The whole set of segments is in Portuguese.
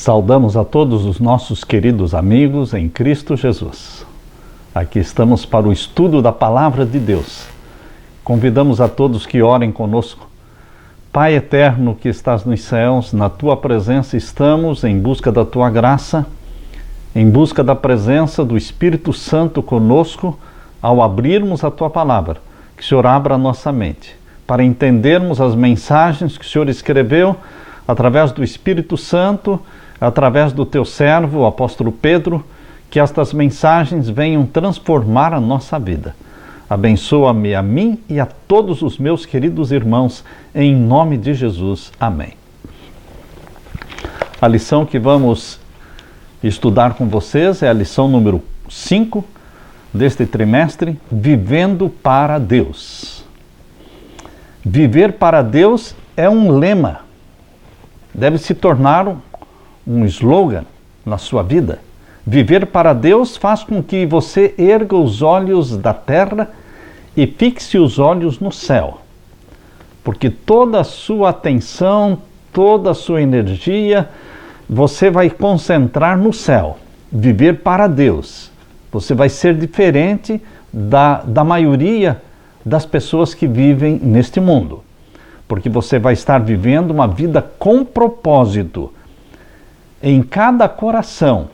Saudamos a todos os nossos queridos amigos em Cristo Jesus. Aqui estamos para o estudo da Palavra de Deus. Convidamos a todos que orem conosco. Pai eterno que estás nos céus, na Tua presença estamos em busca da Tua graça, em busca da presença do Espírito Santo conosco, ao abrirmos a Tua Palavra. Que o Senhor abra a nossa mente, para entendermos as mensagens que o Senhor escreveu através do Espírito Santo, através do Teu servo, o apóstolo Pedro, que estas mensagens venham transformar a nossa vida. Abençoa-me a mim e a todos os meus queridos irmãos, em nome de Jesus. Amém. A lição que vamos estudar com vocês é a lição número 5 deste trimestre, Vivendo para Deus. Viver para Deus é um lema, deve se tornar um slogan na sua vida. Viver para Deus faz com que você erga os olhos da terra e fixe os olhos no céu, porque toda a sua atenção, toda a sua energia, você vai concentrar no céu. Viver para Deus. Você vai ser diferente da maioria das pessoas que vivem neste mundo, porque você vai estar vivendo uma vida com propósito. Em cada coração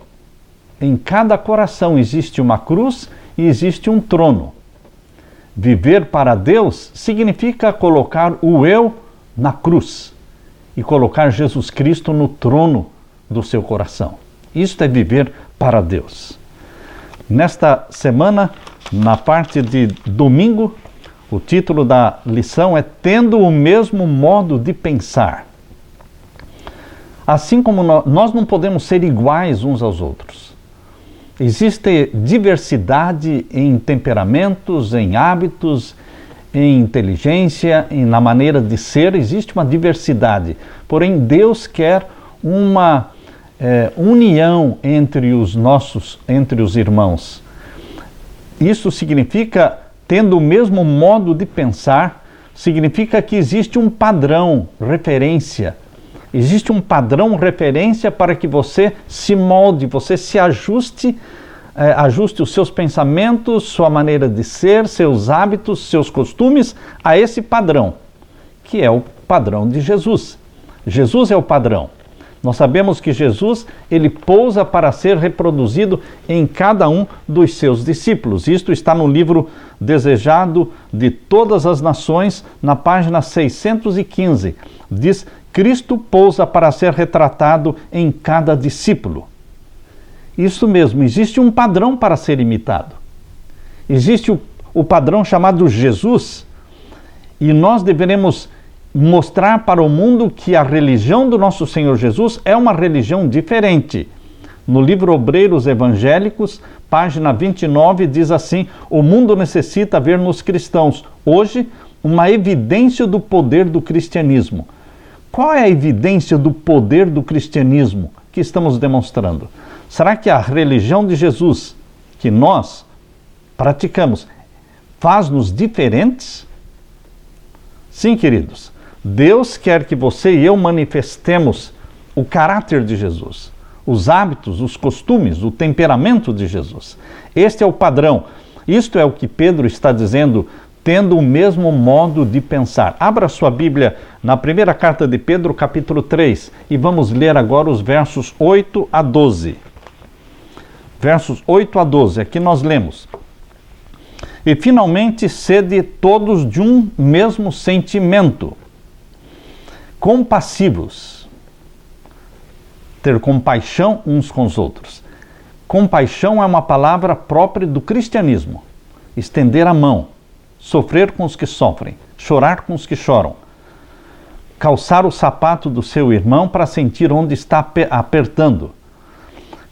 existe uma cruz e existe um trono. Viver para Deus significa colocar o eu na cruz e colocar Jesus Cristo no trono do seu coração. Isto é viver para Deus. Nesta semana, na parte de domingo, o título da lição é Tendo o Mesmo Modo de Pensar. Assim como nós não podemos ser iguais uns aos outros. Existe diversidade em temperamentos, em hábitos, em inteligência, na maneira de ser, existe uma diversidade. Porém, Deus quer uma união entre os irmãos. Isso significa, tendo o mesmo modo de pensar, significa que existe um padrão, referência. Existe um padrão referência para que você se molde, você se ajuste os seus pensamentos, sua maneira de ser, seus hábitos, seus costumes a esse padrão, que é o padrão de Jesus. Jesus é o padrão. Nós sabemos que Jesus, ele pousa para ser reproduzido em cada um dos seus discípulos. Isto está no livro Desejado de Todas as Nações, na página 615. Diz: Cristo pousa para ser retratado em cada discípulo. Isso mesmo, existe um padrão para ser imitado. Existe o padrão chamado Jesus, e nós deveremos mostrar para o mundo que a religião do nosso Senhor Jesus é uma religião diferente. No livro Obreiros Evangélicos, página 29, diz assim: o mundo necessita ver nos cristãos, hoje, uma evidência do poder do cristianismo. Qual é a evidência do poder do cristianismo que estamos demonstrando? Será que a religião de Jesus, que nós praticamos, faz-nos diferentes? Sim, queridos. Deus quer que você e eu manifestemos o caráter de Jesus, os hábitos, os costumes, o temperamento de Jesus. Este é o padrão. Isto é o que Pedro está dizendo, tendo o mesmo modo de pensar. Abra sua Bíblia na primeira carta de Pedro, capítulo 3, e vamos ler agora os versos 8 a 12. Versos 8 a 12, aqui nós lemos: E finalmente sede todos de um mesmo sentimento, compassivos. Ter compaixão uns com os outros. Compaixão é uma palavra própria do cristianismo. Estender a mão, sofrer com os que sofrem, chorar com os que choram. Calçar o sapato do seu irmão para sentir onde está apertando.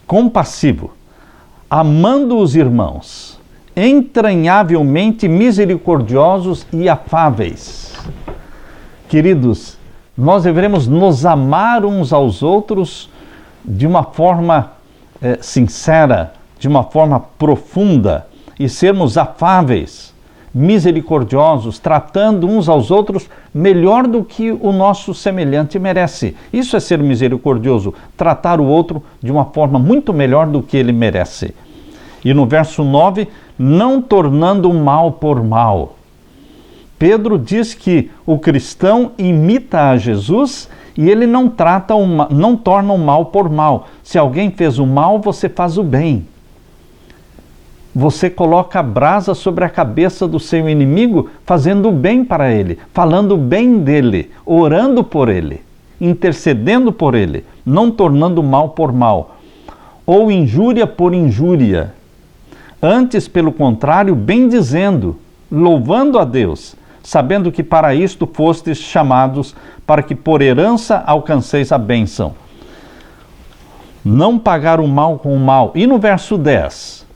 Compassivo. Amando os irmãos, entranhavelmente misericordiosos e afáveis. Queridos, nós devemos nos amar uns aos outros de uma forma sincera, de uma forma profunda, e sermos afáveis, misericordiosos, tratando uns aos outros melhor do que o nosso semelhante merece. Isso é ser misericordioso, tratar o outro de uma forma muito melhor do que ele merece. E no verso 9, não tornando mal por mal. Pedro diz que o cristão imita a Jesus e ele não torna o mal por mal. Se alguém fez o mal, você faz o bem. Você coloca a brasa sobre a cabeça do seu inimigo, fazendo o bem para ele, falando bem dele, orando por ele, intercedendo por ele, não tornando mal por mal, ou injúria por injúria. Antes, pelo contrário, bendizendo, louvando a Deus, sabendo que para isto fostes chamados, para que por herança alcanceis a bênção. Não pagar o mal com o mal. E no verso 10,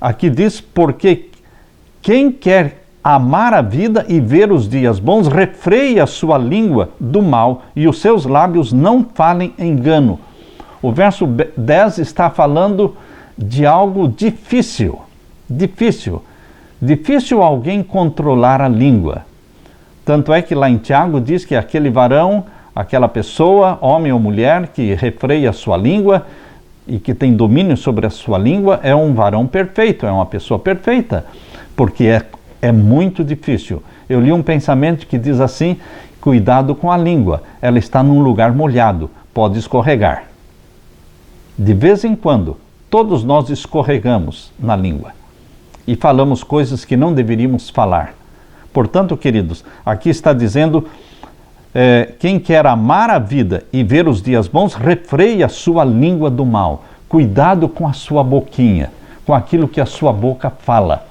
aqui diz, porque quem quer amar a vida e ver os dias bons, refreie a sua língua do mal e os seus lábios não falem engano. O verso 10 está falando de algo difícil. Difícil alguém controlar a língua. Tanto é que lá em Tiago diz que aquele varão, aquela pessoa, homem ou mulher, que refreia a sua língua e que tem domínio sobre a sua língua, é um varão perfeito, é uma pessoa perfeita, porque é muito difícil. Eu li um pensamento que diz assim, cuidado com a língua, ela está num lugar molhado, pode escorregar. De vez em quando, todos nós escorregamos na língua e falamos coisas que não deveríamos falar. Portanto, queridos, aqui está dizendo, quem quer amar a vida e ver os dias bons, refreie a sua língua do mal. Cuidado com a sua boquinha, com aquilo que a sua boca fala.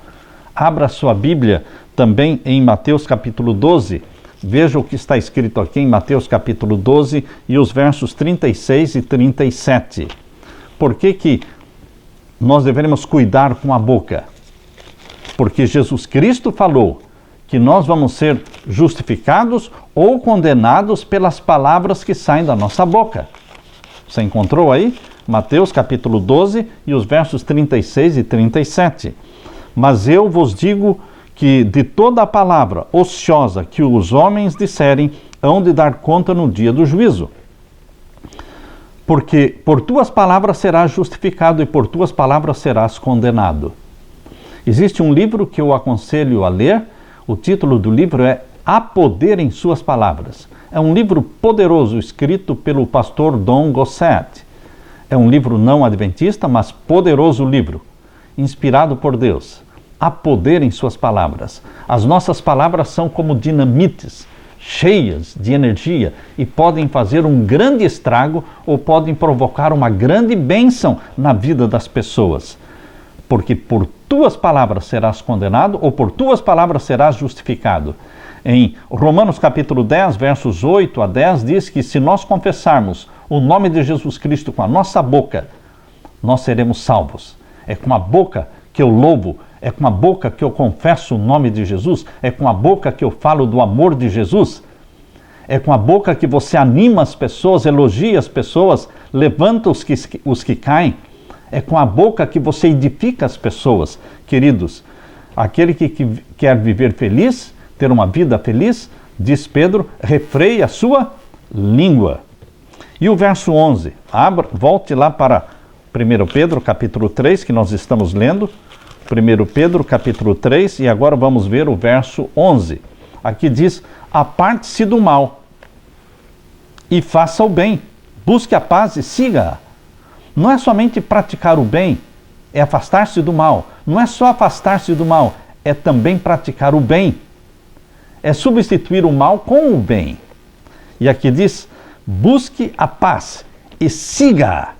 Abra a sua Bíblia também em Mateus capítulo 12. Veja o que está escrito aqui em Mateus capítulo 12 e os versos 36 e 37. Por que nós devemos cuidar com a boca? Porque Jesus Cristo falou que nós vamos ser justificados ou condenados pelas palavras que saem da nossa boca. Você encontrou aí? Mateus capítulo 12 e os versos 36 e 37. Mas eu vos digo que de toda a palavra ociosa que os homens disserem, hão de dar conta no dia do juízo. Porque por tuas palavras serás justificado e por tuas palavras serás condenado. Existe um livro que eu aconselho a ler. O título do livro é Há Poder em Suas Palavras. É um livro poderoso, escrito pelo pastor Don Gossett. É um livro não adventista, mas poderoso livro, inspirado por Deus. Há poder em suas palavras. As nossas palavras são como dinamites, cheias de energia e podem fazer um grande estrago ou podem provocar uma grande bênção na vida das pessoas. Porque por tuas palavras serás condenado ou por tuas palavras serás justificado. Em Romanos capítulo 10, versos 8 a 10, diz que se nós confessarmos o nome de Jesus Cristo com a nossa boca, nós seremos salvos. É com a boca que eu louvo, é com a boca que eu confesso o nome de Jesus, é com a boca que eu falo do amor de Jesus, é com a boca que você anima as pessoas, elogia as pessoas, levanta os que caem. É com a boca que você edifica as pessoas. Queridos, aquele que quer viver feliz, ter uma vida feliz, diz Pedro, refreie a sua língua. E o verso 11, volte lá para 1 Pedro capítulo 3, que nós estamos lendo. 1 Pedro capítulo 3, e agora vamos ver o verso 11. Aqui diz, aparte-se do mal e faça o bem, busque a paz e siga-a. Não é somente praticar o bem, é afastar-se do mal. Não é só afastar-se do mal, é também praticar o bem. É substituir o mal com o bem. E aqui diz, busque a paz e siga-a.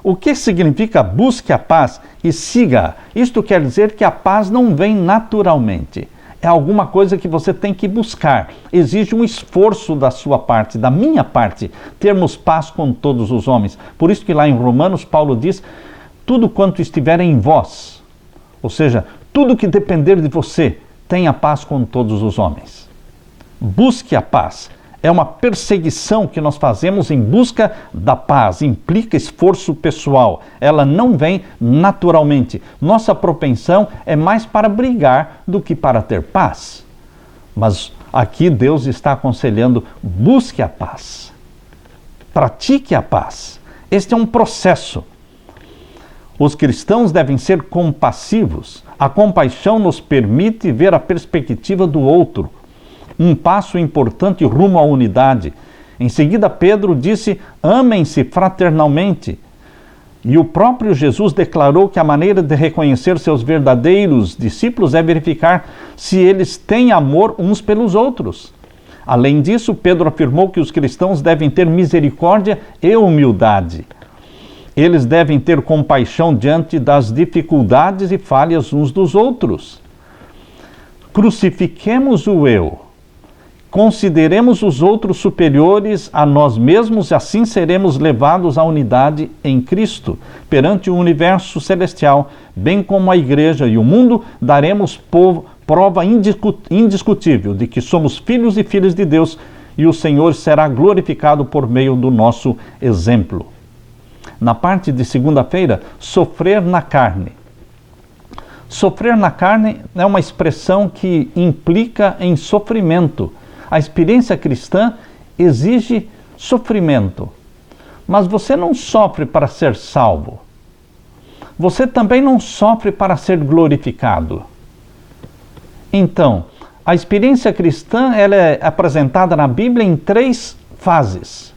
O que significa busque a paz e siga-a? Isto quer dizer que a paz não vem naturalmente. É alguma coisa que você tem que buscar. Exige um esforço da sua parte, da minha parte, termos paz com todos os homens. Por isso que lá em Romanos, Paulo diz, tudo quanto estiver em vós, ou seja, tudo que depender de você, tenha paz com todos os homens. Busque a paz. É uma perseguição que nós fazemos em busca da paz, implica esforço pessoal. Ela não vem naturalmente. Nossa propensão é mais para brigar do que para ter paz. Mas aqui Deus está aconselhando: busque a paz, pratique a paz. Este é um processo. Os cristãos devem ser compassivos. A compaixão nos permite ver a perspectiva do outro. Um passo importante rumo à unidade. Em seguida, Pedro disse: amem-se fraternalmente. E o próprio Jesus declarou que a maneira de reconhecer seus verdadeiros discípulos é verificar se eles têm amor uns pelos outros. Além disso, Pedro afirmou que os cristãos devem ter misericórdia e humildade. Eles devem ter compaixão diante das dificuldades e falhas uns dos outros. Crucifiquemos o eu. Consideremos os outros superiores a nós mesmos e assim seremos levados à unidade em Cristo. Perante o universo celestial, bem como a igreja e o mundo, daremos prova indiscutível de que somos filhos e filhas de Deus e o Senhor será glorificado por meio do nosso exemplo. Na parte de segunda-feira, sofrer na carne. Sofrer na carne é uma expressão que implica em sofrimento. A experiência cristã exige sofrimento. Mas você não sofre para ser salvo. Você também não sofre para ser glorificado. Então, a experiência cristã ela é apresentada na Bíblia em 3 fases: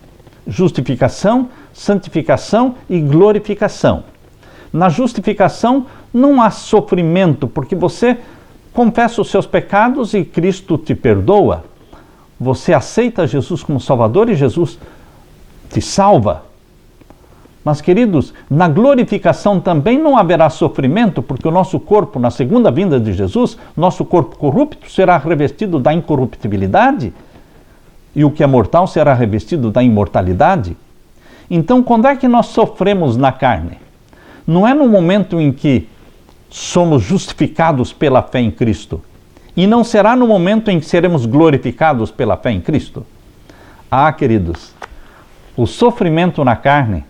justificação, santificação e glorificação. Na justificação não há sofrimento, porque você confessa os seus pecados e Cristo te perdoa. Você aceita Jesus como Salvador e Jesus te salva. Mas, queridos, na glorificação também não haverá sofrimento, porque o nosso corpo, na segunda vinda de Jesus, nosso corpo corrupto será revestido da incorruptibilidade e o que é mortal será revestido da imortalidade. Então, quando é que nós sofremos na carne? Não é no momento em que somos justificados pela fé em Cristo. E não será no momento em que seremos glorificados pela fé em Cristo. Ah, queridos, o sofrimento na carne,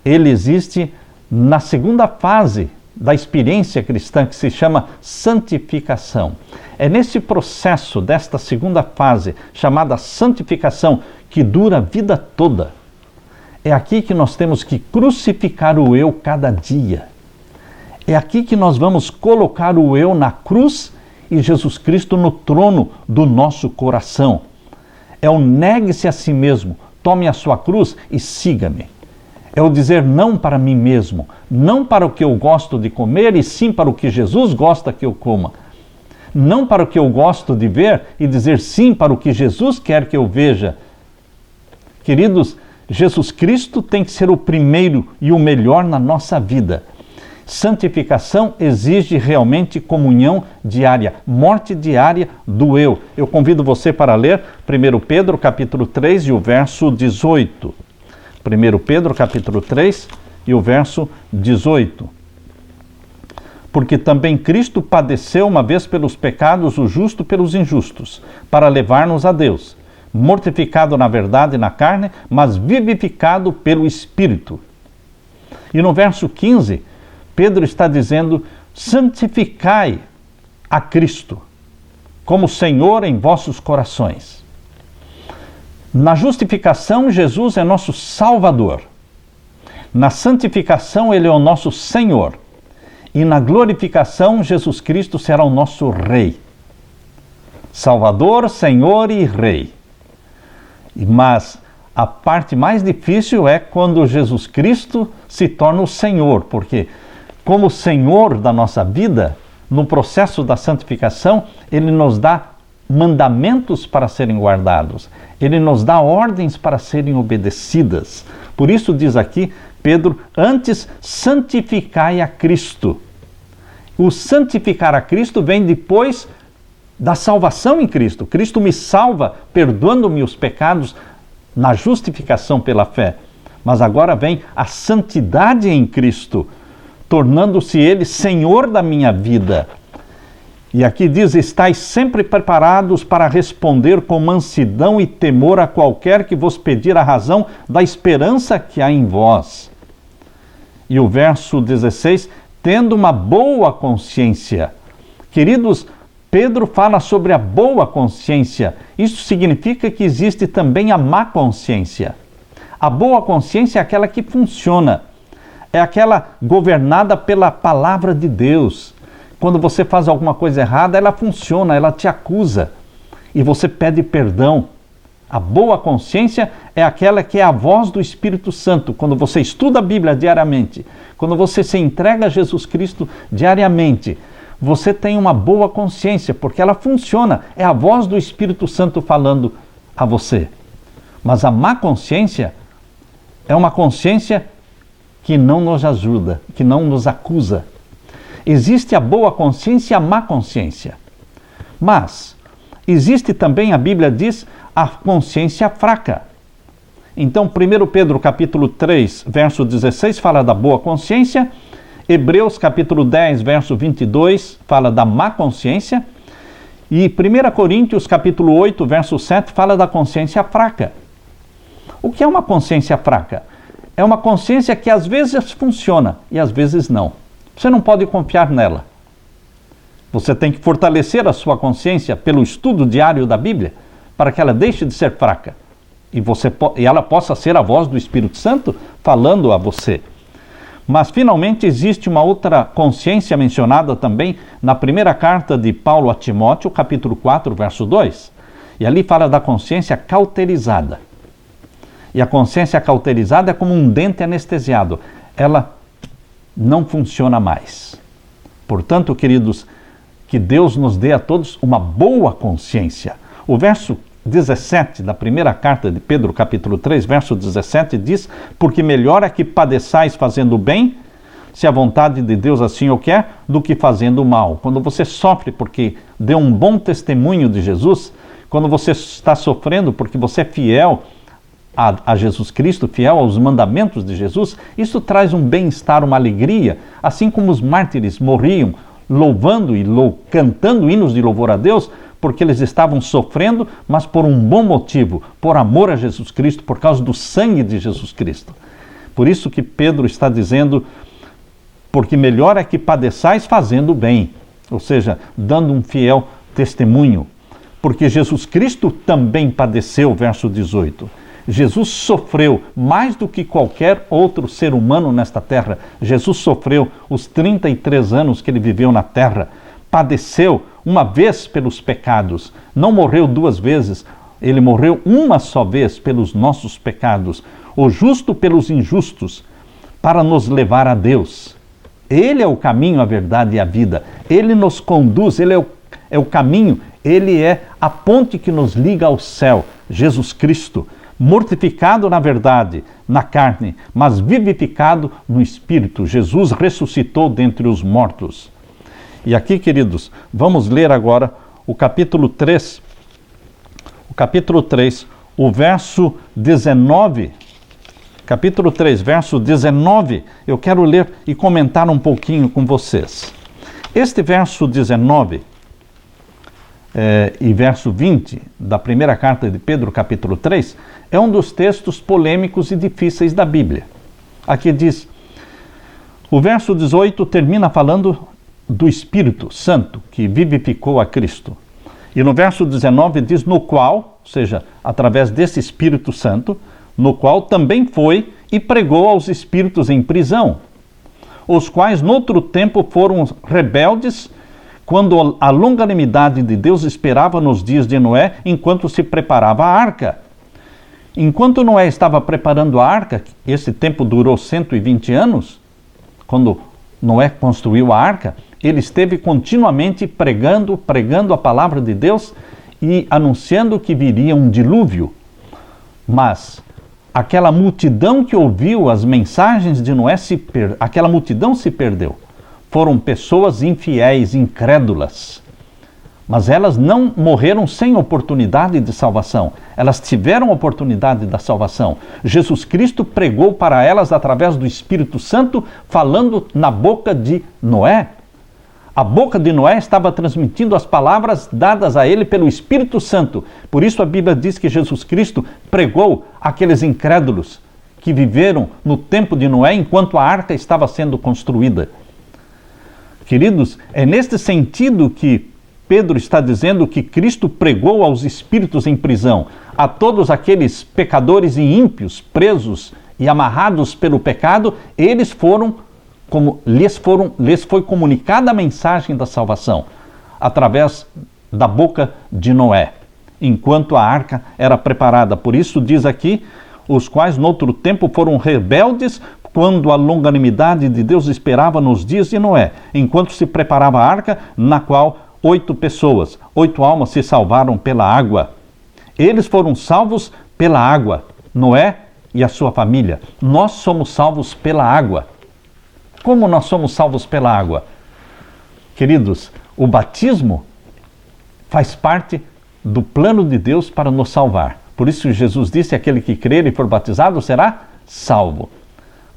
ele existe na segunda fase da experiência cristã, que se chama santificação. É nesse processo desta segunda fase, chamada santificação, que dura a vida toda. É aqui que nós temos que crucificar o eu cada dia. É aqui que nós vamos colocar o eu na cruz e Jesus Cristo no trono do nosso coração. É o negue-se a si mesmo, tome a sua cruz e siga-me. É o dizer não para mim mesmo, não para o que eu gosto de comer, e sim para o que Jesus gosta que eu coma. Não para o que eu gosto de ver e dizer sim para o que Jesus quer que eu veja. Queridos, Jesus Cristo tem que ser o primeiro e o melhor na nossa vida. Santificação exige realmente comunhão diária, morte diária do eu. Eu convido você para ler 1 Pedro capítulo 3 e o verso 18. 1 Pedro capítulo 3 e o verso 18. Porque também Cristo padeceu uma vez pelos pecados, o justo pelos injustos, para levar-nos a Deus, mortificado na verdade na carne, mas vivificado pelo Espírito. E no verso 15, Pedro está dizendo: santificai a Cristo como Senhor em vossos corações. Na justificação, Jesus é nosso Salvador. Na santificação, Ele é o nosso Senhor. E na glorificação, Jesus Cristo será o nosso Rei. Salvador, Senhor e Rei. Mas a parte mais difícil é quando Jesus Cristo se torna o Senhor, porque como Senhor da nossa vida, no processo da santificação, Ele nos dá mandamentos para serem guardados. Ele nos dá ordens para serem obedecidas. Por isso diz aqui Pedro: antes santificai a Cristo. O santificar a Cristo vem depois da salvação em Cristo. Cristo me salva, perdoando-me os pecados na justificação pela fé. Mas agora vem a santidade em Cristo, tornando-se Ele Senhor da minha vida. E aqui diz: estais sempre preparados para responder com mansidão e temor a qualquer que vos pedir a razão da esperança que há em vós. E o verso 16, tendo uma boa consciência. Queridos, Pedro fala sobre a boa consciência. Isso significa que existe também a má consciência. A boa consciência é aquela que funciona. É aquela governada pela palavra de Deus. Quando você faz alguma coisa errada, ela funciona, ela te acusa e você pede perdão. A boa consciência é aquela que é a voz do Espírito Santo. Quando você estuda a Bíblia diariamente, quando você se entrega a Jesus Cristo diariamente, você tem uma boa consciência, porque ela funciona. É a voz do Espírito Santo falando a você. Mas a má consciência é uma consciência que não nos ajuda, que não nos acusa. Existe a boa consciência e a má consciência. Mas existe também, a Bíblia diz, a consciência fraca. Então, 1 Pedro capítulo 3, verso 16, fala da boa consciência. Hebreus capítulo 10, verso 22, fala da má consciência. E 1 Coríntios capítulo 8, verso 7, fala da consciência fraca. O que é uma consciência fraca? É uma consciência que às vezes funciona e às vezes não. Você não pode confiar nela. Você tem que fortalecer a sua consciência pelo estudo diário da Bíblia para que ela deixe de ser fraca e ela possa ser a voz do Espírito Santo falando a você. Mas finalmente existe uma outra consciência mencionada também na primeira carta de Paulo a Timóteo, capítulo 4, verso 2. E ali fala da consciência cauterizada. E a consciência cauterizada é como um dente anestesiado. Ela não funciona mais. Portanto, queridos, que Deus nos dê a todos uma boa consciência. O verso 17 da primeira carta de Pedro, capítulo 3, verso 17, diz: porque melhor é que padeçais fazendo o bem, se a vontade de Deus assim o quer, do que fazendo o mal. Quando você sofre porque deu um bom testemunho de Jesus, quando você está sofrendo porque você é fiel a Jesus Cristo, fiel aos mandamentos de Jesus, isso traz um bem-estar, uma alegria, assim como os mártires morriam louvando e cantando hinos de louvor a Deus, porque eles estavam sofrendo, mas por um bom motivo, por amor a Jesus Cristo, por causa do sangue de Jesus Cristo. Por isso que Pedro está dizendo, porque melhor é que padeçais fazendo o bem, ou seja, dando um fiel testemunho, porque Jesus Cristo também padeceu, verso 18. Jesus sofreu mais do que qualquer outro ser humano nesta terra. Jesus sofreu os 33 anos que ele viveu na terra. Padeceu uma vez pelos pecados. Não morreu duas vezes. Ele morreu uma só vez pelos nossos pecados. O justo pelos injustos, para nos levar a Deus. Ele é o caminho, a verdade e a vida. Ele nos conduz, ele é o caminho. Ele é a ponte que nos liga ao céu. Jesus Cristo. Mortificado na verdade, na carne, mas vivificado no Espírito. Jesus ressuscitou dentre os mortos. E aqui, queridos, vamos ler agora o capítulo 3. O capítulo 3, o verso 19. Capítulo 3, verso 19. Eu quero ler e comentar um pouquinho com vocês. Este verso 19... e verso 20 da primeira carta de Pedro, capítulo 3, é um dos textos polêmicos e difíceis da Bíblia. Aqui diz, o verso 18 termina falando do Espírito Santo, que vivificou a Cristo. E no verso 19 diz, no qual, ou seja, através desse Espírito Santo, no qual também foi e pregou aos espíritos em prisão, os quais noutro tempo foram rebeldes, quando a longanimidade de Deus esperava nos dias de Noé, enquanto se preparava a arca. Enquanto Noé estava preparando a arca, esse tempo durou 120 anos, quando Noé construiu a arca, ele esteve continuamente pregando a palavra de Deus e anunciando que viria um dilúvio. Mas aquela multidão que ouviu as mensagens de Noé, aquela multidão se perdeu. Foram pessoas infiéis, incrédulas. Mas elas não morreram sem oportunidade de salvação. Elas tiveram oportunidade da salvação. Jesus Cristo pregou para elas através do Espírito Santo, falando na boca de Noé. A boca de Noé estava transmitindo as palavras dadas a ele pelo Espírito Santo. Por isso a Bíblia diz que Jesus Cristo pregou àqueles incrédulos que viveram no tempo de Noé enquanto a arca estava sendo construída. Queridos, é neste sentido que Pedro está dizendo que Cristo pregou aos espíritos em prisão, a todos aqueles pecadores e ímpios presos e amarrados pelo pecado, lhes foi comunicada a mensagem da salvação através da boca de Noé, enquanto a arca era preparada. Por isso diz aqui, os quais noutro tempo foram rebeldes, quando a longanimidade de Deus esperava nos dias de Noé, enquanto se preparava a arca, na qual 8 almas se salvaram pela água. Eles foram salvos pela água, Noé e a sua família. Nós somos salvos pela água. Como nós somos salvos pela água? Queridos, o batismo faz parte do plano de Deus para nos salvar. Por isso Jesus disse, aquele que crer e for batizado será salvo.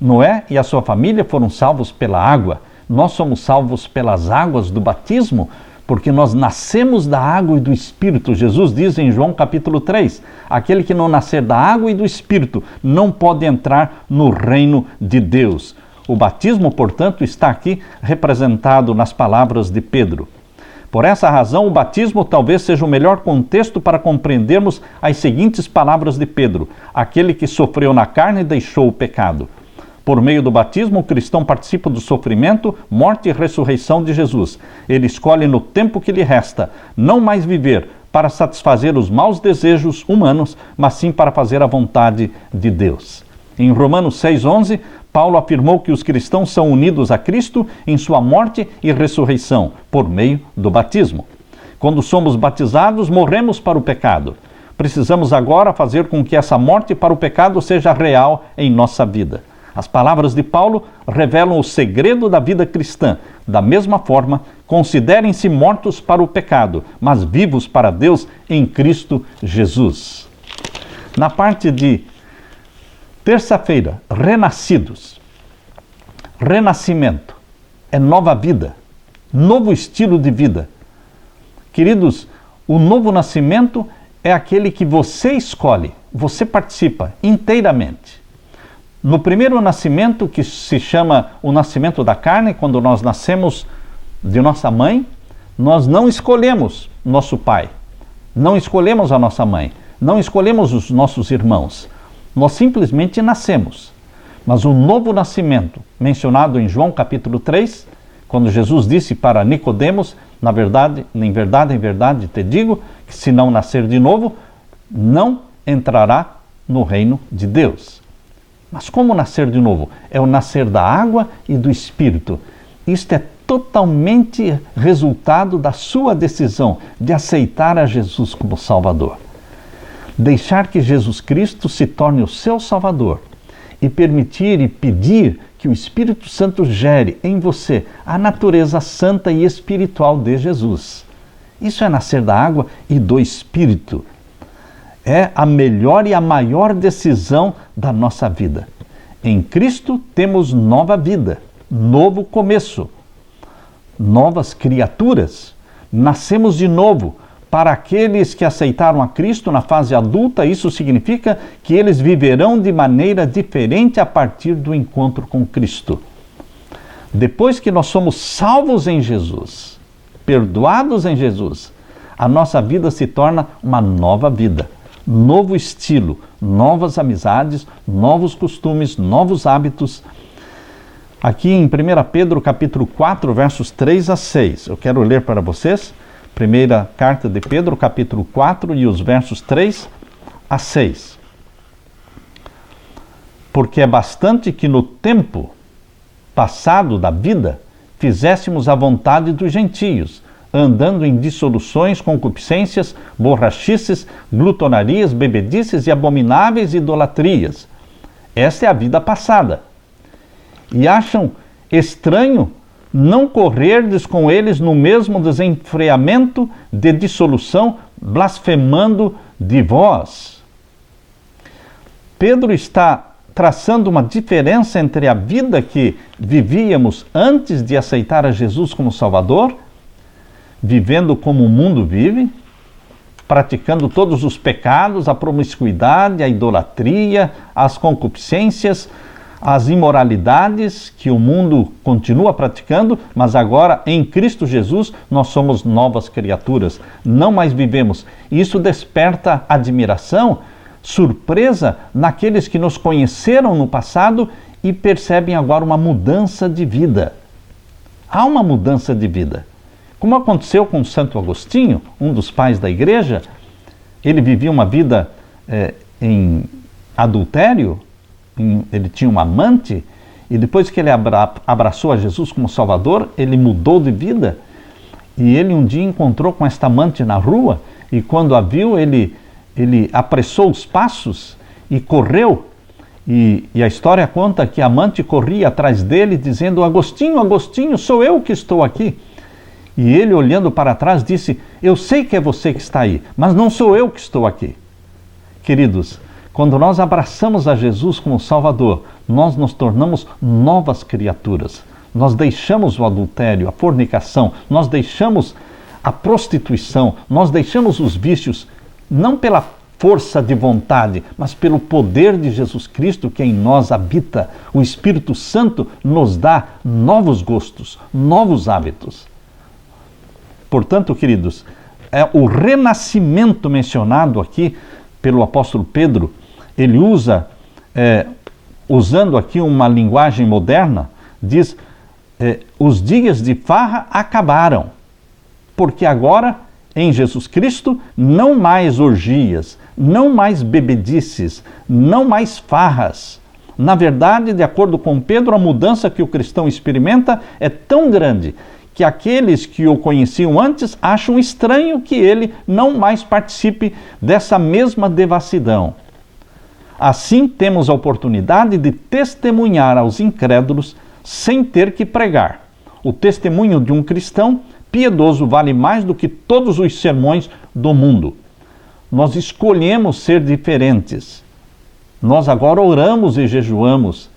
Noé e a sua família foram salvos pela água. Nós somos salvos pelas águas do batismo, porque nós nascemos da água e do Espírito. Jesus diz em João capítulo 3, aquele que não nascer da água e do Espírito não pode entrar no reino de Deus. O batismo, portanto, está aqui representado nas palavras de Pedro. Por essa razão, o batismo talvez seja o melhor contexto para compreendermos as seguintes palavras de Pedro, aquele que sofreu na carne e deixou o pecado. Por meio do batismo, o cristão participa do sofrimento, morte e ressurreição de Jesus. Ele escolhe no tempo que lhe resta, não mais viver para satisfazer os maus desejos humanos, mas sim para fazer a vontade de Deus. Em Romanos 6,11, Paulo afirmou que os cristãos são unidos a Cristo em sua morte e ressurreição, por meio do batismo. Quando somos batizados, morremos para o pecado. Precisamos agora fazer com que essa morte para o pecado seja real em nossa vida. As palavras de Paulo revelam o segredo da vida cristã. Da mesma forma, considerem-se mortos para o pecado, mas vivos para Deus em Cristo Jesus. Na parte de terça-feira, renascidos. Renascimento é nova vida, novo estilo de vida. Queridos, o novo nascimento é aquele que você escolhe, você participa inteiramente. No primeiro nascimento, que se chama o nascimento da carne, quando nós nascemos de nossa mãe, nós não escolhemos nosso pai, não escolhemos a nossa mãe, não escolhemos os nossos irmãos. Nós simplesmente nascemos. Mas o novo nascimento, mencionado em João capítulo 3, quando Jesus disse para Nicodemos, na verdade, em verdade te digo, que se não nascer de novo, não entrará no reino de Deus. Mas como nascer de novo? É o nascer da água e do Espírito. Isto é totalmente resultado da sua decisão de aceitar a Jesus como Salvador. Deixar que Jesus Cristo se torne o seu Salvador e permitir e pedir que o Espírito Santo gere em você a natureza santa e espiritual de Jesus. Isso é nascer da água e do Espírito. É a melhor e a maior decisão da nossa vida. Em Cristo temos nova vida, novo começo, novas criaturas. Nascemos de novo. Para aqueles que aceitaram a Cristo na fase adulta, isso significa que eles viverão de maneira diferente a partir do encontro com Cristo. Depois que nós somos salvos em Jesus, perdoados em Jesus, a nossa vida se torna uma nova vida, novo estilo, novas amizades, novos costumes, novos hábitos. Aqui em 1 Pedro capítulo 4, versos 3 a 6, eu quero ler para vocês. Primeira carta de Pedro, capítulo 4, e os versos 3 a 6. Porque é bastante que no tempo passado da vida fizéssemos a vontade dos gentios, andando em dissoluções, concupiscências, borrachices, glutonarias, bebedices e abomináveis idolatrias. Esta é a vida passada. E acham estranho não correrdes com eles no mesmo desenfreamento de dissolução, blasfemando de vós. Pedro está traçando uma diferença entre a vida que vivíamos antes de aceitar a Jesus como Salvador, vivendo como o mundo vive, praticando todos os pecados, a promiscuidade, a idolatria, as concupiscências, as imoralidades que o mundo continua praticando, mas agora em Cristo Jesus nós somos novas criaturas, não mais vivemos. Isso desperta admiração, surpresa naqueles que nos conheceram no passado e percebem agora uma mudança de vida. Há uma mudança de vida. Como aconteceu com Santo Agostinho, um dos pais da igreja, ele vivia uma vida em adultério, ele tinha uma amante, e depois que ele abraçou a Jesus como Salvador, ele mudou de vida, e ele um dia encontrou com esta amante na rua, e quando a viu, ele apressou os passos e correu, e a história conta que a amante corria atrás dele, dizendo: Agostinho, Agostinho, sou eu que estou aqui. E ele, olhando para trás, disse: eu sei que é você que está aí, mas não sou eu que estou aqui. Queridos, quando nós abraçamos a Jesus como Salvador, nós nos tornamos novas criaturas. Nós deixamos o adultério, a fornicação, nós deixamos a prostituição, nós deixamos os vícios, não pela força de vontade, mas pelo poder de Jesus Cristo que em nós habita. O Espírito Santo nos dá novos gostos, novos hábitos. Portanto, queridos, o renascimento mencionado aqui pelo apóstolo Pedro, ele usando aqui uma linguagem moderna, diz: os dias de farra acabaram, porque agora, em Jesus Cristo, não mais orgias, não mais bebedices, não mais farras. Na verdade, de acordo com Pedro, a mudança que o cristão experimenta é tão grande que aqueles que o conheciam antes acham estranho que ele não mais participe dessa mesma devassidão. Assim, temos a oportunidade de testemunhar aos incrédulos sem ter que pregar. O testemunho de um cristão piedoso vale mais do que todos os sermões do mundo. Nós escolhemos ser diferentes. Nós agora oramos e jejuamos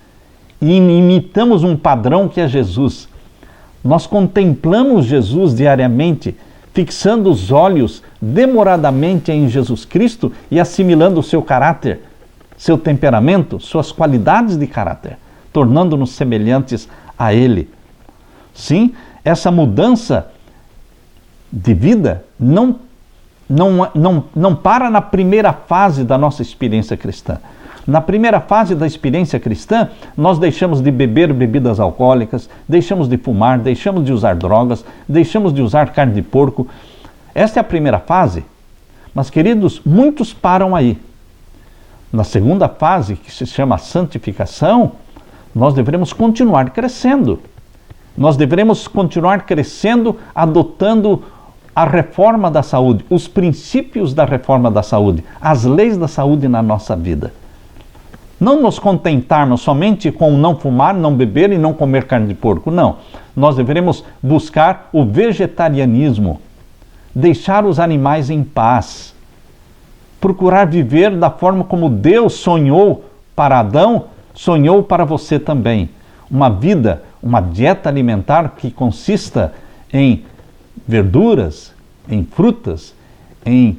e imitamos um padrão que é Jesus. Nós contemplamos Jesus diariamente, fixando os olhos demoradamente em Jesus Cristo e assimilando o seu caráter, seu temperamento, suas qualidades de caráter, tornando-nos semelhantes a Ele. Sim, essa mudança de vida não para na primeira fase da nossa experiência cristã. Na primeira fase da experiência cristã, nós deixamos de beber bebidas alcoólicas, deixamos de fumar, deixamos de usar drogas, deixamos de usar carne de porco. Esta é a primeira fase. Mas, queridos, muitos param aí. Na segunda fase, que se chama santificação, nós devemos continuar crescendo. Nós devemos continuar crescendo, adotando a reforma da saúde, os princípios da reforma da saúde, as leis da saúde na nossa vida. Não nos contentarmos somente com não fumar, não beber e não comer carne de porco, não. Nós devemos buscar o vegetarianismo, deixar os animais em paz, procurar viver da forma como Deus sonhou para Adão, sonhou para você também. Uma vida, uma dieta alimentar que consista em verduras, em frutas, em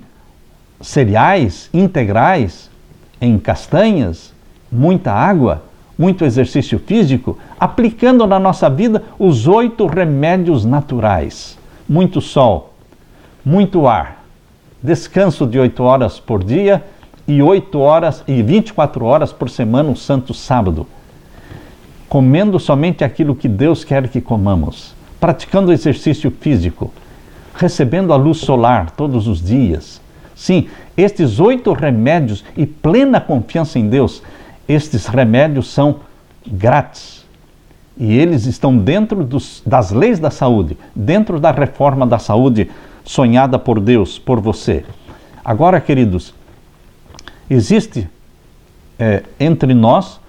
cereais integrais, em castanhas, muita água, muito exercício físico, aplicando na nossa vida os 8 remédios naturais. Muito sol, muito ar, descanso de 8 horas por dia e 8 horas e 24 horas por semana, o santo sábado. Comendo somente aquilo que Deus quer que comamos, praticando exercício físico, recebendo a luz solar todos os dias. Sim, estes 8 remédios e plena confiança em Deus, estes remédios são grátis. E eles estão dentro das leis da saúde, dentro da reforma da saúde sonhada por Deus, por você. Agora, queridos, existe entre nós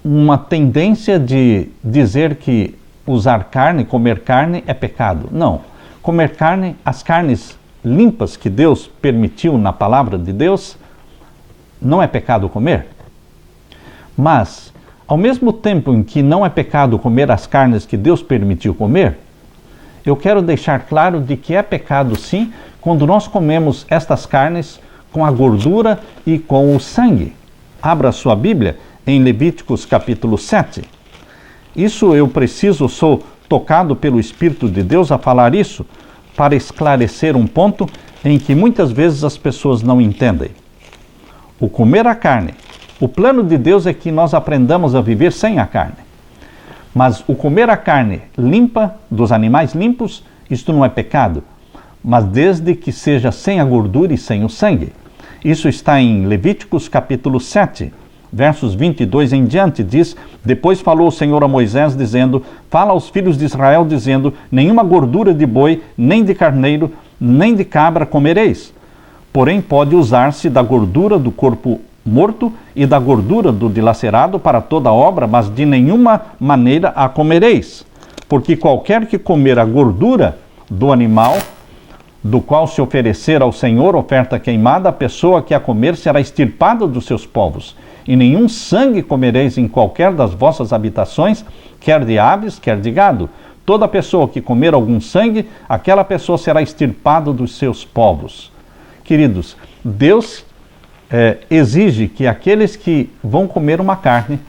uma tendência de dizer que usar carne, comer carne é pecado. Não. Comer carne, as carnes limpas que Deus permitiu na palavra de Deus, não é pecado comer. Mas, ao mesmo tempo em que não é pecado comer as carnes que Deus permitiu comer, eu quero deixar claro de que é pecado sim quando nós comemos estas carnes com a gordura e com o sangue. Abra sua Bíblia em Levíticos capítulo 7. Sou tocado pelo Espírito de Deus a falar isso para esclarecer um ponto em que muitas vezes as pessoas não entendem. O comer a carne, o plano de Deus é que nós aprendamos a viver sem a carne. Mas o comer a carne limpa, dos animais limpos, isto não é pecado, mas desde que seja sem a gordura e sem o sangue. Isso está em Levíticos capítulo 7, versos 22 em diante, diz: Depois falou o Senhor a Moisés, dizendo: Fala aos filhos de Israel, dizendo: Nenhuma gordura de boi, nem de carneiro, nem de cabra comereis. Porém pode usar-se da gordura do corpo morto e da gordura do dilacerado para toda obra, mas de nenhuma maneira a comereis. Porque qualquer que comer a gordura do animal, do qual se oferecer ao Senhor oferta queimada, a pessoa que a comer será extirpada dos seus povos. E nenhum sangue comereis em qualquer das vossas habitações, quer de aves, quer de gado. Toda pessoa que comer algum sangue, aquela pessoa será extirpada dos seus povos. Queridos, Deus exige que aqueles que vão comer uma carne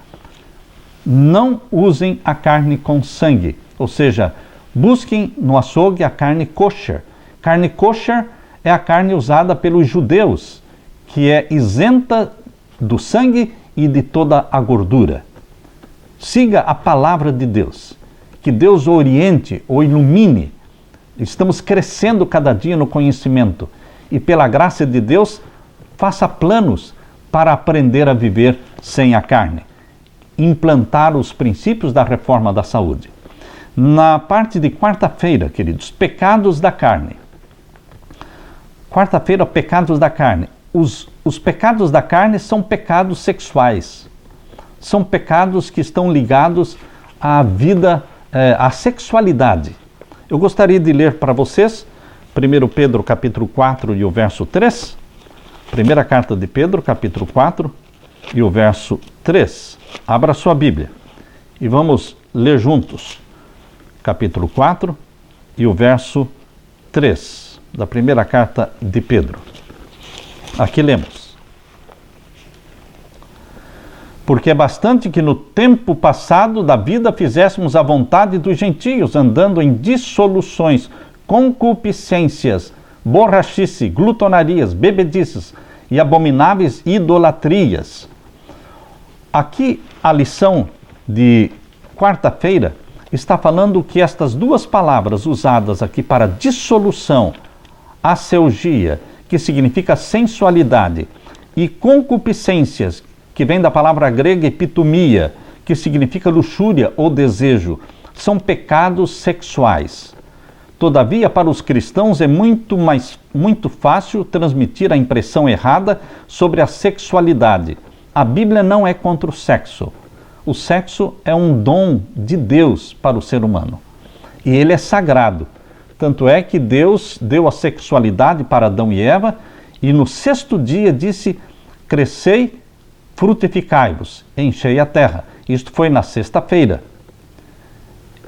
não usem a carne com sangue, ou seja, busquem no açougue a carne kosher. Carne kosher é a carne usada pelos judeus, que é isenta do sangue e de toda a gordura. Siga a palavra de Deus, que Deus o oriente, o ilumine. Estamos crescendo cada dia no conhecimento e pela graça de Deus, faça planos para aprender a viver sem a carne. Implantar os princípios da reforma da saúde. Na parte de quarta-feira, queridos, pecados da carne. Quarta-feira, pecados da carne. Os pecados da carne são pecados sexuais. São pecados que estão ligados à vida, à sexualidade. Eu gostaria de ler para vocês 1 Pedro capítulo 4 e o verso 3. Primeira carta de Pedro, capítulo 4 e o verso 3. Abra sua Bíblia e vamos ler juntos. Capítulo 4 e o verso 3 da primeira carta de Pedro. Aqui lemos: Porque é bastante que no tempo passado da vida fizéssemos a vontade dos gentios, andando em dissoluções, concupiscências, borrachice, glutonarias, bebedices e abomináveis idolatrias. Aqui a lição de quarta-feira está falando que estas duas palavras usadas aqui para dissolução, aseugia, que significa sensualidade, e concupiscências, que vem da palavra grega epitomia, que significa luxúria ou desejo, são pecados sexuais. Todavia, para os cristãos é muito fácil transmitir a impressão errada sobre a sexualidade. A Bíblia não é contra o sexo. O sexo é um dom de Deus para o ser humano. E ele é sagrado. Tanto é que Deus deu a sexualidade para Adão e Eva e no sexto dia disse: crescei, frutificai-vos, enchei a terra. Isto foi na sexta-feira,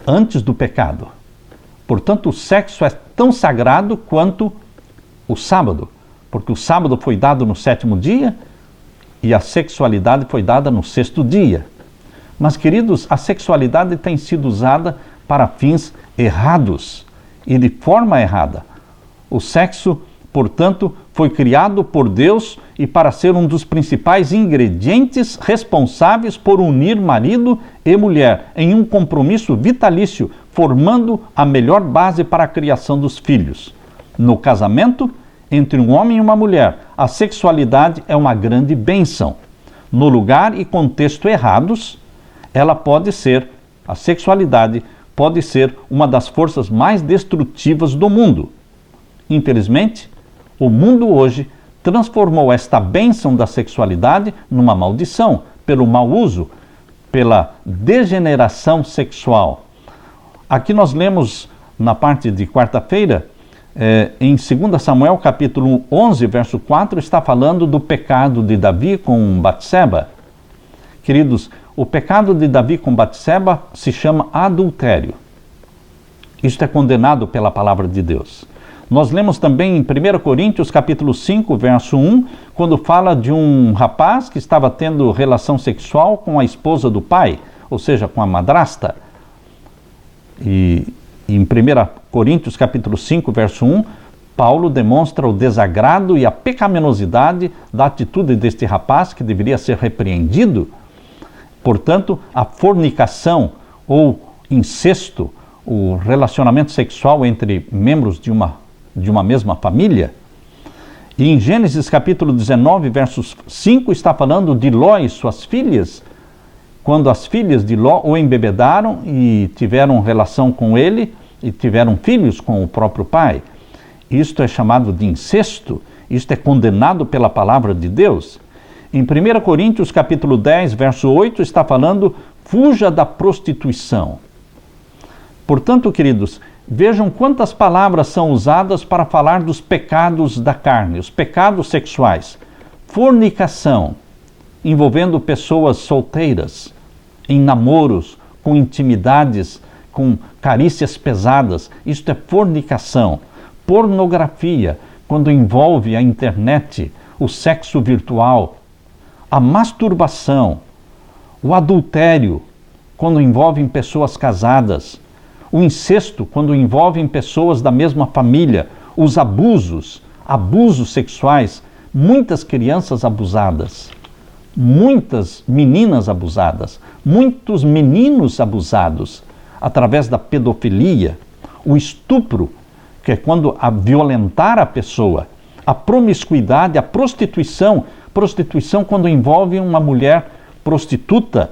antes do pecado. Portanto, o sexo é tão sagrado quanto o sábado, porque o sábado foi dado no sétimo dia e a sexualidade foi dada no sexto dia. Mas, queridos, a sexualidade tem sido usada para fins errados e de forma errada. O sexo, portanto, foi criado por Deus e para ser um dos principais ingredientes responsáveis por unir marido e mulher em um compromisso vitalício, formando a melhor base para a criação dos filhos. No casamento, entre um homem e uma mulher, a sexualidade é uma grande bênção. No lugar e contexto errados, a sexualidade pode ser uma das forças mais destrutivas do mundo. Infelizmente, o mundo hoje transformou esta bênção da sexualidade numa maldição, pelo mau uso, pela degeneração sexual. Aqui nós lemos, na parte de quarta-feira, em 2 Samuel, capítulo 11, verso 4, está falando do pecado de Davi com Batseba, Queridos, o pecado de Davi com Batseba se chama adultério. Isto é condenado pela palavra de Deus. Nós lemos também em 1 Coríntios capítulo 5, verso 1, quando fala de um rapaz que estava tendo relação sexual com a esposa do pai, ou seja, com a madrasta. E em 1 Coríntios capítulo 5, verso 1, Paulo demonstra o desagrado e a pecaminosidade da atitude deste rapaz, que deveria ser repreendido. Portanto, a fornicação ou incesto, o relacionamento sexual entre membros de uma mesma família. E em Gênesis capítulo 19, versos 5, está falando de Ló e suas filhas, quando as filhas de Ló o embebedaram e tiveram relação com ele e tiveram filhos com o próprio pai. Isto é chamado de incesto, isto é condenado pela palavra de Deus. Em 1 Coríntios capítulo 10, verso 8, está falando, fuja da prostituição. Portanto, queridos, vejam quantas palavras são usadas para falar dos pecados da carne, os pecados sexuais. Fornicação, envolvendo pessoas solteiras, em namoros, com intimidades, com carícias pesadas. Isto é fornicação. Pornografia, quando envolve a internet, o sexo virtual. A masturbação, o adultério, quando envolvem pessoas casadas. O incesto, quando envolvem pessoas da mesma família. Os abusos sexuais, muitas crianças abusadas, muitas meninas abusadas, muitos meninos abusados através da pedofilia. O estupro, que é quando a violentar a pessoa. A promiscuidade, a prostituição quando envolve uma mulher prostituta.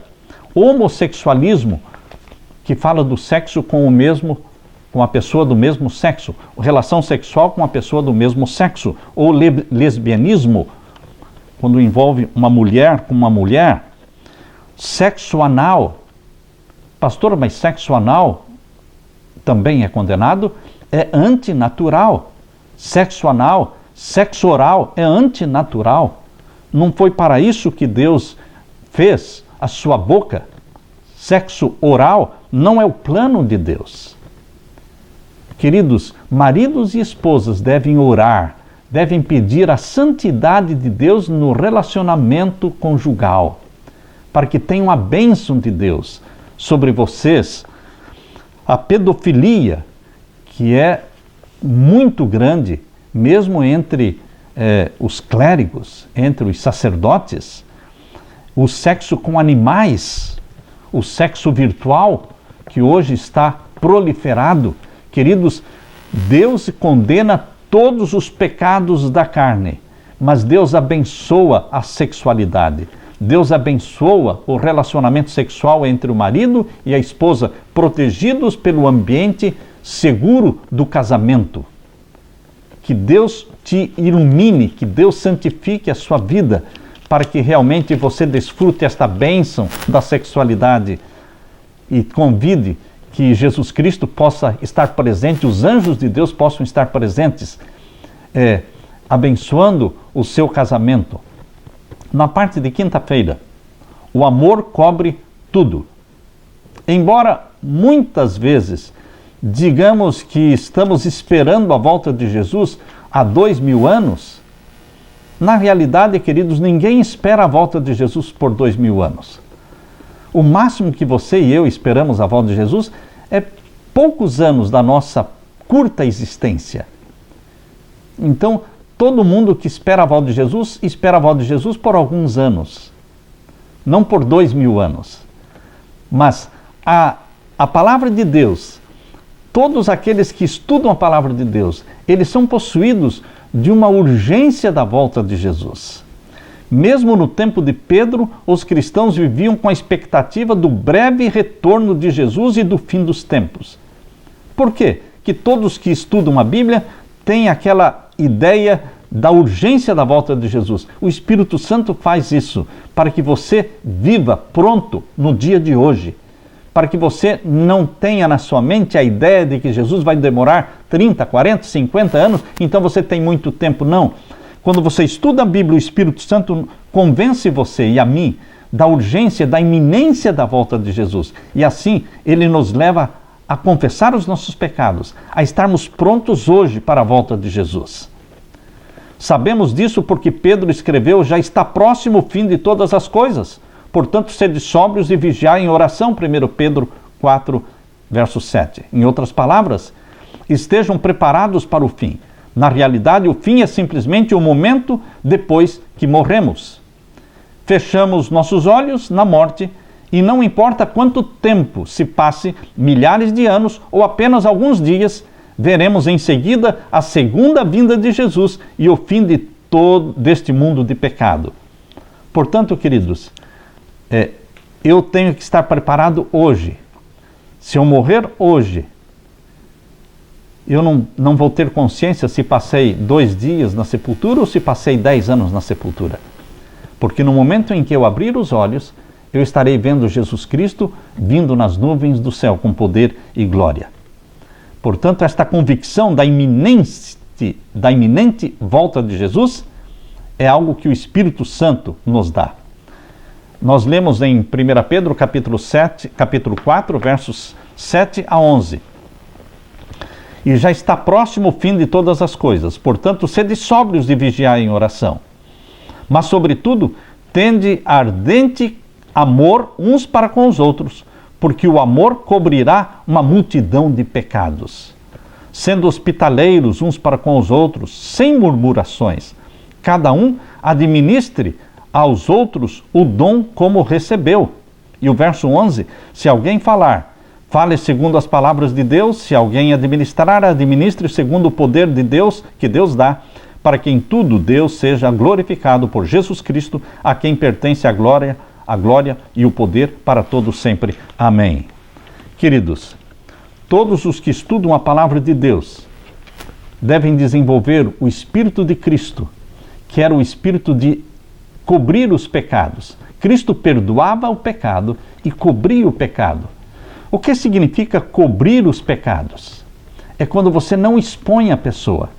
Homossexualismo, que fala do sexo com a pessoa do mesmo sexo, relação sexual com a pessoa do mesmo sexo, ou lesbianismo, quando envolve uma mulher com uma mulher. Sexo anal. Pastor, mas sexo anal também é condenado? É antinatural. Sexo anal, sexo oral é antinatural. Não foi para isso que Deus fez a sua boca? Sexo oral não é o plano de Deus. Queridos, maridos e esposas devem orar, devem pedir a santidade de Deus no relacionamento conjugal, para que tenham a bênção de Deus sobre vocês. A pedofilia, que é muito grande, mesmo entre os clérigos, entre os sacerdotes, o sexo com animais, o sexo virtual, que hoje está proliferado. Queridos, Deus condena todos os pecados da carne, mas Deus abençoa a sexualidade. Deus abençoa o relacionamento sexual entre o marido e a esposa, protegidos pelo ambiente seguro do casamento. Que Deus te ilumine, que Deus santifique a sua vida, para que realmente você desfrute esta bênção da sexualidade e convide que Jesus Cristo possa estar presente, os anjos de Deus possam estar presentes, abençoando o seu casamento. Na parte de quinta-feira, o amor cobre tudo. Embora muitas vezes digamos que estamos esperando a volta de Jesus há 2000 anos, na realidade, queridos, ninguém espera a volta de Jesus por 2000 anos. O máximo que você e eu esperamos a volta de Jesus é poucos anos da nossa curta existência. Então, todo mundo que espera a volta de Jesus, espera a volta de Jesus por alguns anos, não por 2000 anos. Mas a palavra de Deus, todos aqueles que estudam a palavra de Deus, eles são possuídos de uma urgência da volta de Jesus. Mesmo no tempo de Pedro, os cristãos viviam com a expectativa do breve retorno de Jesus e do fim dos tempos. Por quê? Que todos que estudam a Bíblia têm aquela ideia da urgência da volta de Jesus. O Espírito Santo faz isso para que você viva pronto no dia de hoje, para que você não tenha na sua mente a ideia de que Jesus vai demorar 30, 40, 50 anos, então você tem muito tempo. Não. Quando você estuda a Bíblia, o Espírito Santo convence você e a mim da urgência, da iminência da volta de Jesus. E assim, ele nos leva a confessar os nossos pecados, a estarmos prontos hoje para a volta de Jesus. Sabemos disso porque Pedro escreveu: já está próximo o fim de todas as coisas. Portanto, sede sóbrios e vigiai em oração, 1 Pedro 4, verso 7. Em outras palavras, estejam preparados para o fim. Na realidade, o fim é simplesmente o momento depois que morremos. Fechamos nossos olhos na morte e não importa quanto tempo se passe, milhares de anos ou apenas alguns dias, veremos em seguida a segunda vinda de Jesus e o fim de deste mundo de pecado. Portanto, queridos, eu tenho que estar preparado hoje. Se eu morrer hoje, eu não vou ter consciência se passei 2 dias na sepultura ou se passei 10 anos na sepultura. Porque no momento em que eu abrir os olhos, eu estarei vendo Jesus Cristo vindo nas nuvens do céu com poder e glória. Portanto, esta convicção da iminente volta de Jesus é algo que o Espírito Santo nos dá. Nós lemos em 1 Pedro capítulo 4, versos 7 a 11. E já está próximo o fim de todas as coisas. Portanto, sede sóbrios e vigiai em oração. Mas, sobretudo, tende ardente amor uns para com os outros, porque o amor cobrirá uma multidão de pecados. Sendo hospitaleiros uns para com os outros, sem murmurações. Cada um administre aos outros o dom como recebeu. E o verso 11, se alguém falar, fale segundo as palavras de Deus, se alguém administrar, administre segundo o poder de Deus, que Deus dá, para que em tudo Deus seja glorificado por Jesus Cristo, a quem pertence a glória e o poder para todos sempre. Amém. Queridos, todos os que estudam a palavra de Deus devem desenvolver o Espírito de Cristo, que era o Espírito de cobrir os pecados. Cristo perdoava o pecado e cobria o pecado. O que significa cobrir os pecados? É quando você não expõe a pessoa.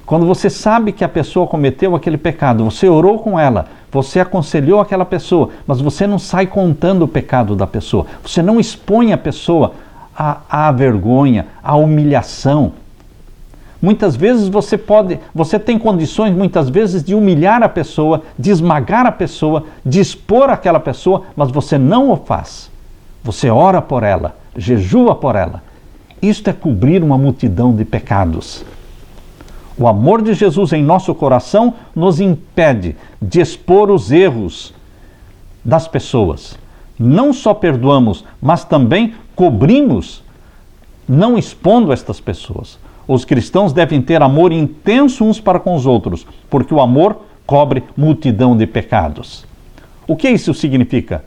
Quando você sabe que a pessoa cometeu aquele pecado, você orou com ela, você aconselhou aquela pessoa, mas você não sai contando o pecado da pessoa. Você não expõe a pessoa à vergonha, à humilhação. Muitas vezes você tem condições, muitas vezes, de humilhar a pessoa, de esmagar a pessoa, de expor aquela pessoa, mas você não o faz. Você ora por ela, jejua por ela. Isto é cobrir uma multidão de pecados. O amor de Jesus em nosso coração nos impede de expor os erros das pessoas. Não só perdoamos, mas também cobrimos, não expondo estas pessoas. Os cristãos devem ter amor intenso uns para com os outros, porque o amor cobre multidão de pecados. O que isso significa?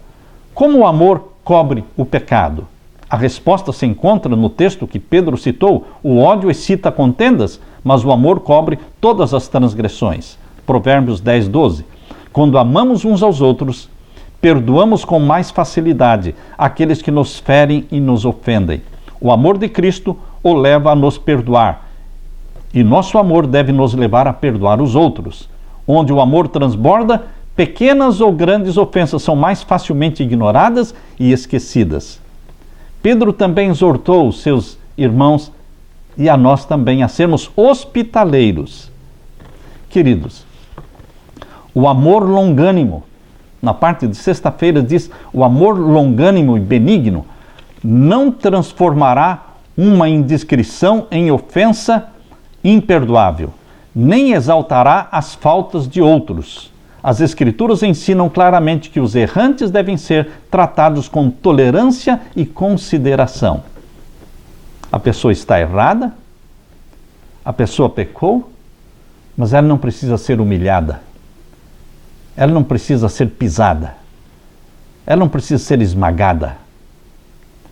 Como o amor cobre o pecado? A resposta se encontra no texto que Pedro citou: o ódio excita contendas, mas o amor cobre todas as transgressões. Provérbios 10, 12. Quando amamos uns aos outros, perdoamos com mais facilidade aqueles que nos ferem e nos ofendem. O amor de Cristo o leva a nos perdoar, e nosso amor deve nos levar a perdoar os outros. Onde o amor transborda, pequenas ou grandes ofensas são mais facilmente ignoradas e esquecidas. Pedro também exortou os seus irmãos e a nós também a sermos hospitaleiros. Queridos, o amor longânimo, na parte de sexta-feira diz: o amor longânimo e benigno não transformará uma indiscrição em ofensa imperdoável, nem exaltará as faltas de outros. As Escrituras ensinam claramente que os errantes devem ser tratados com tolerância e consideração. A pessoa está errada, a pessoa pecou, mas ela não precisa ser humilhada, ela não precisa ser pisada, ela não precisa ser esmagada.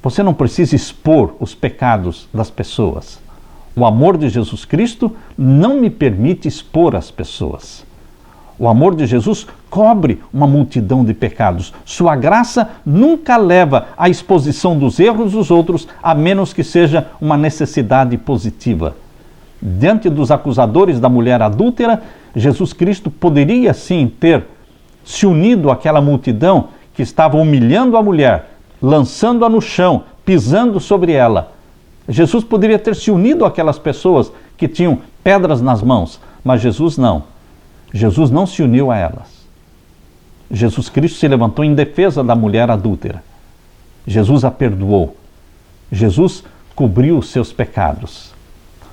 Você não precisa expor os pecados das pessoas. O amor de Jesus Cristo não me permite expor as pessoas. O amor de Jesus cobre uma multidão de pecados. Sua graça nunca leva à exposição dos erros dos outros, a menos que seja uma necessidade positiva. Diante dos acusadores da mulher adúltera, Jesus Cristo poderia sim ter se unido àquela multidão que estava humilhando a mulher, lançando-a no chão, pisando sobre ela. Jesus poderia ter se unido àquelas pessoas que tinham pedras nas mãos, mas Jesus não. Jesus não se uniu a elas. Jesus Cristo se levantou em defesa da mulher adúltera. Jesus a perdoou. Jesus cobriu os seus pecados.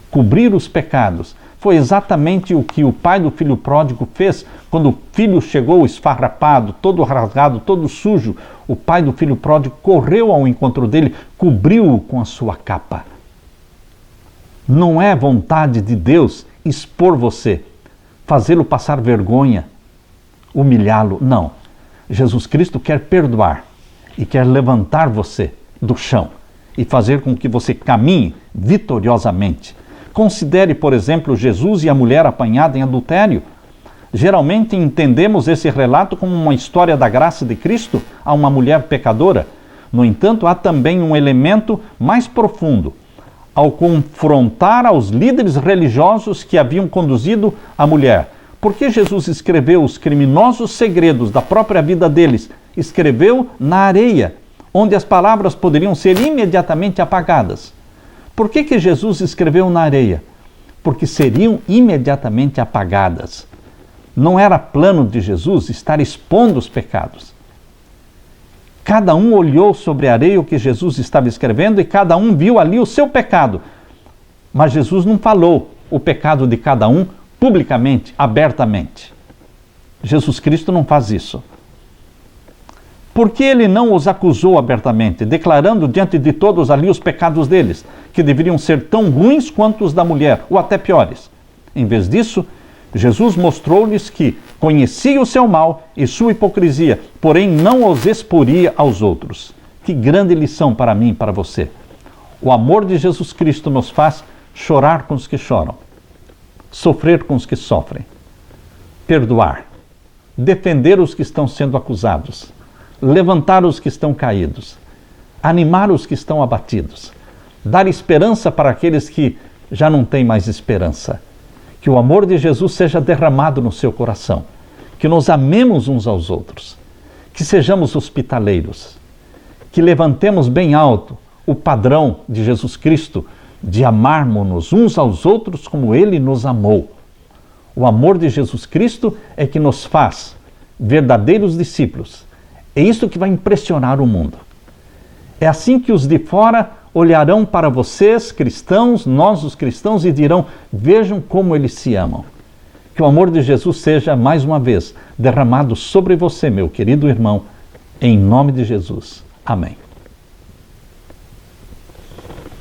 Cobrir os pecados foi exatamente o que o pai do filho pródigo fez quando o filho chegou esfarrapado, todo rasgado, todo sujo. O pai do filho pródigo correu ao encontro dele, cobriu-o com a sua capa. Não é vontade de Deus expor você, fazê-lo passar vergonha, humilhá-lo. Não. Jesus Cristo quer perdoar e quer levantar você do chão e fazer com que você caminhe vitoriosamente. Considere, por exemplo, Jesus e a mulher apanhada em adultério. Geralmente entendemos esse relato como uma história da graça de Cristo a uma mulher pecadora. No entanto, há também um elemento mais profundo. Ao confrontar aos líderes religiosos que haviam conduzido a mulher, por que Jesus escreveu os criminosos segredos da própria vida deles? Escreveu na areia, onde as palavras poderiam ser imediatamente apagadas. Por que Jesus escreveu na areia? Porque seriam imediatamente apagadas. Não era plano de Jesus estar expondo os pecados. Cada um olhou sobre a areia o que Jesus estava escrevendo e cada um viu ali o seu pecado. Mas Jesus não falou o pecado de cada um publicamente, abertamente. Jesus Cristo não faz isso. Por que ele não os acusou abertamente, declarando diante de todos ali os pecados deles, que deveriam ser tão ruins quanto os da mulher, ou até piores? Em vez disso, Jesus mostrou-lhes que conhecia o seu mal e sua hipocrisia, porém não os exporia aos outros. Que grande lição para mim e para você. O amor de Jesus Cristo nos faz chorar com os que choram, sofrer com os que sofrem, perdoar, defender os que estão sendo acusados, levantar os que estão caídos, animar os que estão abatidos, dar esperança para aqueles que já não têm mais esperança. Que o amor de Jesus seja derramado no seu coração, que nos amemos uns aos outros, que sejamos hospitaleiros, que levantemos bem alto o padrão de Jesus Cristo de amarmos-nos uns aos outros como Ele nos amou. O amor de Jesus Cristo é que nos faz verdadeiros discípulos. É isso que vai impressionar o mundo. É assim que os de fora olharão para vocês, cristãos, nós os cristãos, e dirão: vejam como eles se amam. Que o amor de Jesus seja, mais uma vez, derramado sobre você, meu querido irmão, em nome de Jesus. Amém.